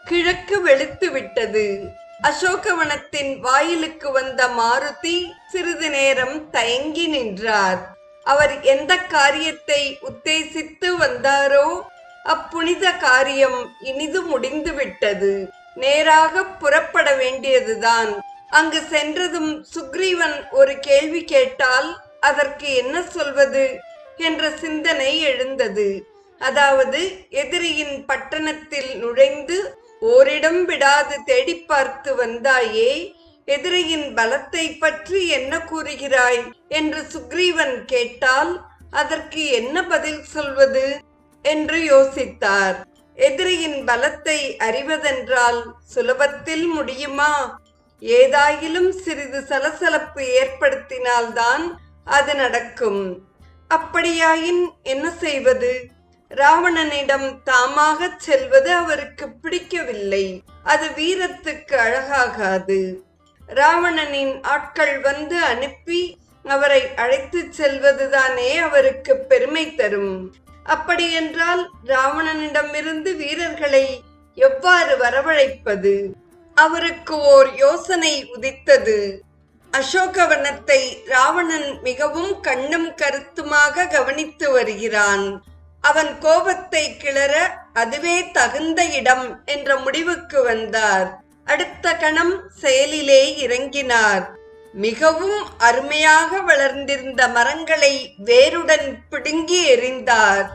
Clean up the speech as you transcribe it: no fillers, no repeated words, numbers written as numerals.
கிழக்கு வெளுத்து விட்டது. அசோகவனத்தின் வாயிலுக்கு வந்த மாருதி சிறிது நேரம் தயங்கி நின்றார். அவர் எந்த காரியத்தை உத்தேசித்து வந்தாரோ அப்புனித காரியம் இனிது முடிந்து விட்டது. நேராக புறப்பட வேண்டியதுதான். அங்கு சென்றதும் சுக்ரீவன் ஒரு கேள்வி கேட்டால் அதற்கு என்ன சொல்வது என்ற சிந்தனை எழுந்தது. அதாவது, எதிரியின் பட்டணத்தில் நுழைந்து ஓரிடம் விடாது தேடி பார்த்து வந்தாயே, எதிரியின் பலத்தை பற்றி என்ன கூறுகிறாய் என்று சுக்ரீவன் கேட்டால் அதற்கு என்ன பதில் சொல்வது என்று யோசித்தார். எதிரியின் பலத்தை அறிவதென்றால் சுலபத்தில் முடியுமா? ஏதாயிலும் சிறிது சலசலப்பு ஏற்படுத்தினால்தான் அது நடக்கும். அப்படியாயின் என்ன செய்வது? ராவணனிடம் தாமாக செல்வது அவருக்கு பிடிக்கவில்லை. அது வீரத்துக்கு அழகாகாது. ராவணனின் ஆட்கள் வந்து அனுப்பி அவரை அழைத்து செல்வதுதானே அவருக்கு பெருமை தரும். அப்படியென்றால் ராவணனிடமிருந்து வீரர்களை எவ்வாறு வரவழைப்பது? அவருக்கு ஓர் யோசனை உதித்தது. அசோகவனத்தை ராவணன் மிகவும் கண்ணும் கருத்துமாக கவனித்து வருகிறான். அவன் கோபத்தை கிளற அதுவே தகுந்த இடம் என்ற முடிவுக்கு வந்தார். அடுத்த கணம் செயலிலே இறங்கினார். மிகவும் அருமையாக வளர்ந்திருந்த மரங்களை வேருடன் பிடுங்கி எறிந்தார்.